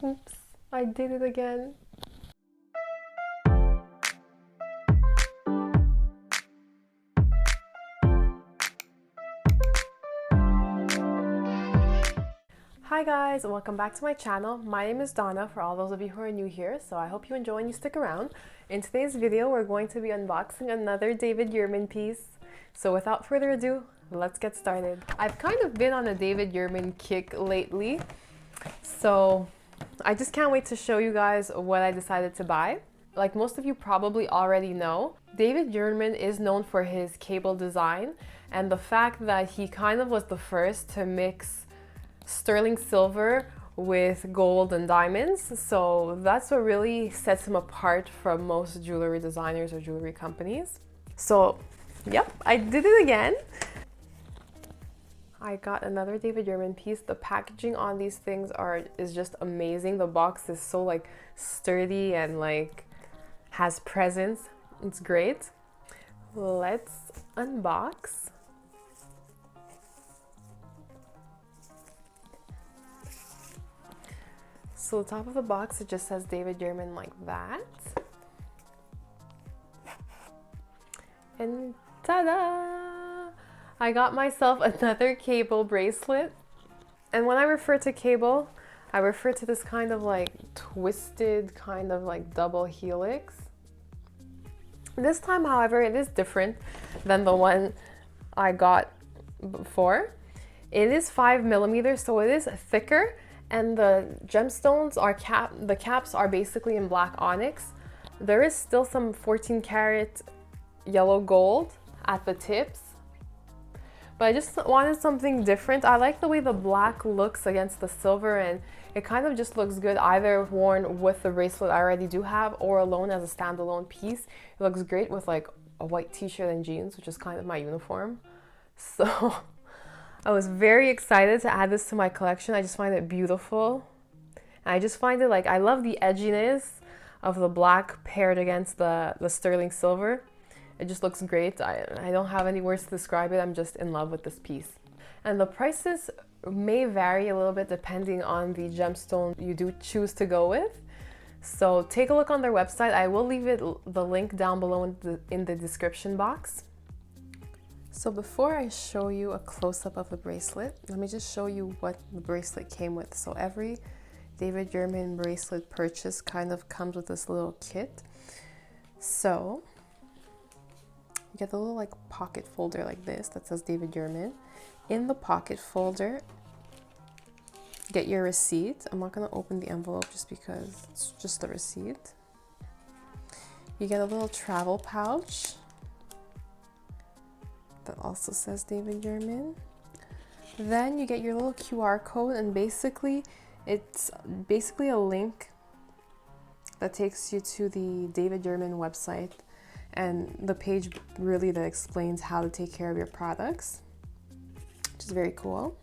Oops, I did it again. Hi guys, welcome back to my channel. My name is Donna for all those of you who are new here, so I hope you enjoy and you stick around. In today's video, we're going to be unboxing another David Yurman piece. So without further ado, let's get started. I've kind of been on a David Yurman kick lately, so I just can't wait to show you guys what I decided to buy. Like most of you probably already know, David Yurman is known for his cable design and the fact that he kind of was the first to mix sterling silver with gold and diamonds. So that's what really sets him apart from most jewelry designers or jewelry companies. So yep, I did it again. I got another David Yurman piece. The packaging on these things is just amazing. The box is so like sturdy and like has presence. It's great. Let's unbox. So the top of the box, it just says David Yurman like that. And ta-da! I got myself another cable bracelet. And when I refer to cable, I refer to this kind of like twisted kind of like double helix. This time, however, it is different than the one I got before. It is 5mm, so it is thicker. And the gemstones are the caps are basically in black onyx. There is still some 14 karat yellow gold at the tips, but I just wanted something different. I like the way the black looks against the silver, and it kind of just looks good either worn with the bracelet I already do have or alone as a standalone piece. It looks great with like a white t-shirt and jeans, which is kind of my uniform. So I was very excited to add this to my collection. I just find it beautiful. And I just find it like, I love the edginess of the black paired against the sterling silver. It just looks great. I don't have any words to describe it. I'm just in love with this piece. And the prices may vary a little bit depending on the gemstone you do choose to go with. So take a look on their website. I will leave the link down below in the description box. So before I show you a close-up of the bracelet, let me just show you what the bracelet came with. So every David Yurman bracelet purchase kind of comes with this little kit. So you get the little like pocket folder like this that says David Yurman. In the pocket folder, get your receipt. I'm not gonna open the envelope just because it's just the receipt. You get a little travel pouch that also says David Yurman. Then you get your little QR code, and basically it's a link that takes you to the David Yurman website and the page really that explains how to take care of your products, which is very cool.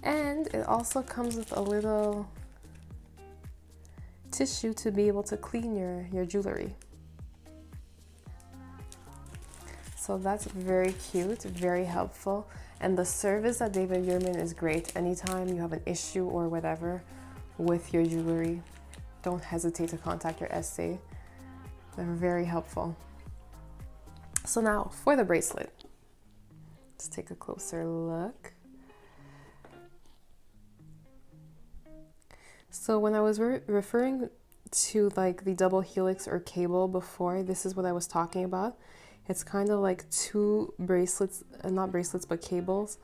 And it also comes with a little tissue to be able to clean your jewelry. So that's very cute, very helpful. And the service at David Yurman is great. Anytime you have an issue or whatever with your jewelry, don't hesitate to contact your SA. They're very helpful. So now for the bracelet. Let's take a closer look. So when I was referring to like the double helix or cable before, this is what I was talking about. It's kind of like two bracelets, not bracelets, but cables,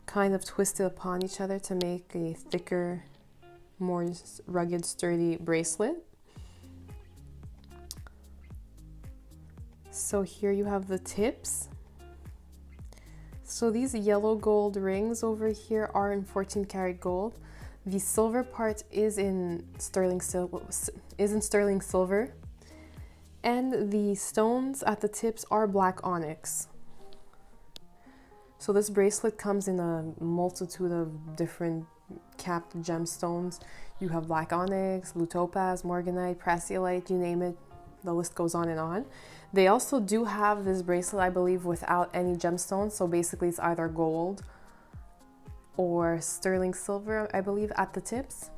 kind of twisted upon each other to make a thicker, more rugged, sturdy bracelet. So here you have the tips. So these yellow gold rings over here are in 14 karat gold. The silver part is in sterling silver. And the stones at the tips are black onyx. So this bracelet comes in a multitude of different capped gemstones. You have black onyx, blue topaz, morganite, prasiolite, you name it. The list goes on and on. They also do have this bracelet, I believe, without any gemstones. So basically it's either gold or sterling silver, I believe, at the tips.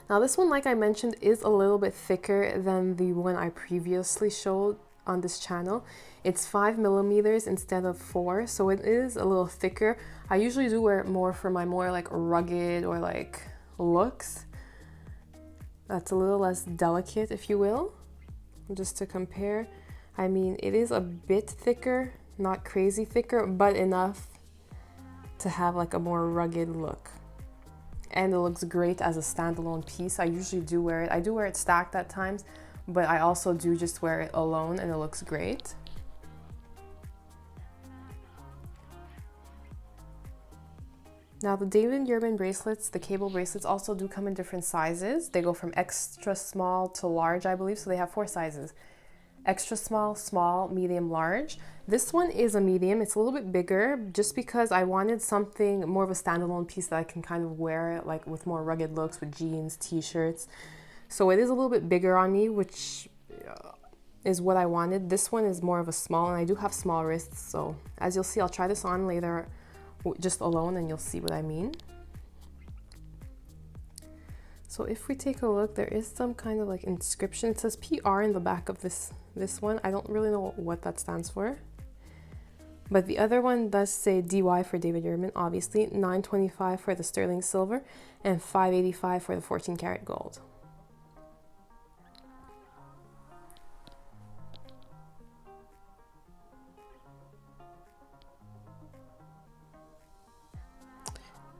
Now this one, like I mentioned, is a little bit thicker than the one I previously showed on this channel. It's 5 millimeters instead of 4, so it is a little thicker. I usually do wear it more for my more like rugged or like looks. That's a little less delicate, if you will. Just to compare, I mean, it is a bit thicker, not crazy thicker, but enough to have like a more rugged look. And it looks great as a standalone piece. I usually do wear it. I do wear it stacked at times, but I also do just wear it alone and it looks great. Now the David Yurman bracelets, the cable bracelets, also do come in different sizes. They go from extra small to large, I believe, so they have 4 sizes. Extra small, small, medium, large. This one is a medium. It's a little bit bigger just because I wanted something more of a standalone piece that I can kind of wear like with more rugged looks with jeans, t-shirts. So it is a little bit bigger on me, which is what I wanted. This one is more of a small, and I do have small wrists. So as you'll see, I'll try this on later just alone and you'll see what I mean. So if we take a look, there is some kind of like inscription. It says PR in the back of this one. I don't really know what that stands for. But the other one does say DY for David Yurman, obviously, 925 for the sterling silver, and 585 for the 14 karat gold.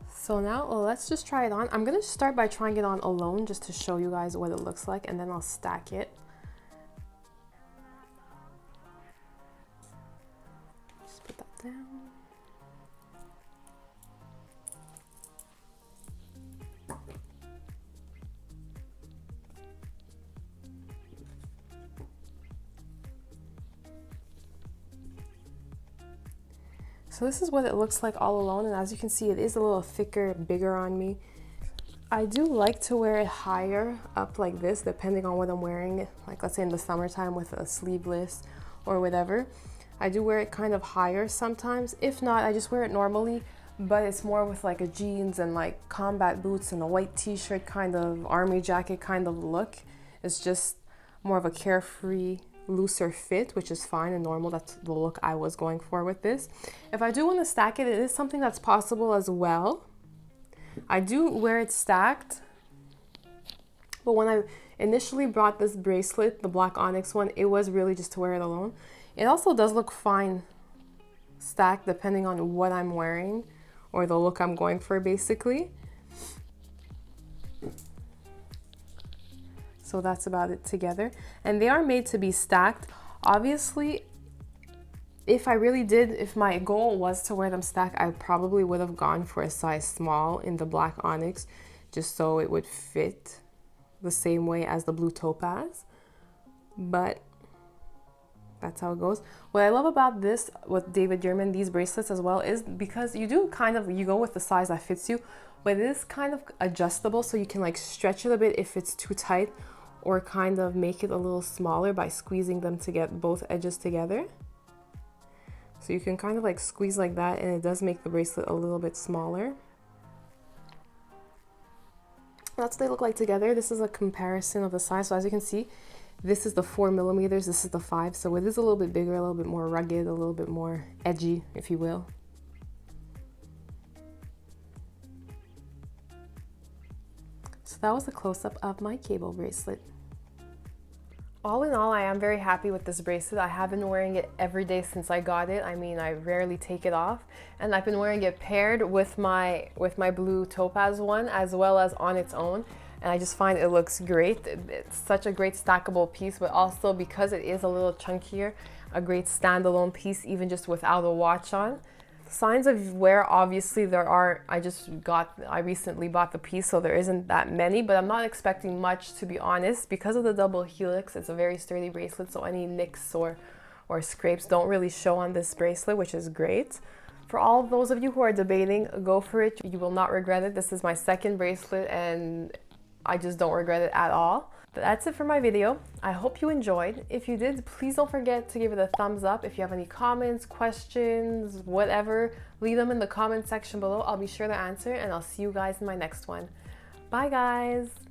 So now let's just try it on. I'm gonna start by trying it on alone just to show you guys what it looks like, and then I'll stack it. Just put that down. So this is what it looks like all alone, and as you can see, it is a little thicker, bigger on me. I do like to wear it higher up like this, depending on what I'm wearing. Like let's say in the summertime with a sleeveless or whatever. I do wear it kind of higher sometimes. If not, I just wear it normally, but it's more with like a jeans and like combat boots and a white t-shirt kind of army jacket kind of look. It's just more of a carefree, looser fit, which is fine and normal. That's the look I was going for with this. If I do want to stack it, it is something that's possible as well. I do wear it stacked, but when I initially brought this bracelet, the black onyx one, it was really just to wear it alone. It also does look fine stacked depending on what I'm wearing or the look I'm going for, basically. So that's about it together. And they are made to be stacked. Obviously, if my goal was to wear them stacked, I probably would have gone for a size small in the black onyx, just so it would fit the same way as the blue topaz. But that's how it goes. What I love about this with David Yurman, these bracelets as well, is because you go with the size that fits you, but it is kind of adjustable, so you can like stretch it a bit if it's too tight, or kind of make it a little smaller by squeezing them to get both edges together. So you can kind of like squeeze like that, and it does make the bracelet a little bit smaller. That's what they look like together. This is a comparison of the size. So as you can see, this is the 4 millimeters, this is the 5. So it is a little bit bigger, a little bit more rugged, a little bit more edgy, if you will. So that was a close-up of my cable bracelet. All in all, I am very happy with this bracelet. I have been wearing it every day since I got it. I mean, I rarely take it off, and I've been wearing it paired with my blue topaz one as well as on its own, and I just find it looks great. It's such a great stackable piece, but also because it is a little chunkier, a great standalone piece even just without a watch on. Signs of wear, obviously there are. I recently bought the piece, so there isn't that many, but I'm not expecting much, to be honest. Because of the double helix, it's a very sturdy bracelet, so any nicks or scrapes don't really show on this bracelet, which is great. For all of those of you who are debating, go for it. You will not regret it. This is my second bracelet, and I just don't regret it at all. That's it for my video. I hope you enjoyed. If you did, please don't forget to give it a thumbs up. If you have any comments, questions, whatever, leave them in the comment section below. I'll be sure to answer, and I'll see you guys in my next one. Bye guys.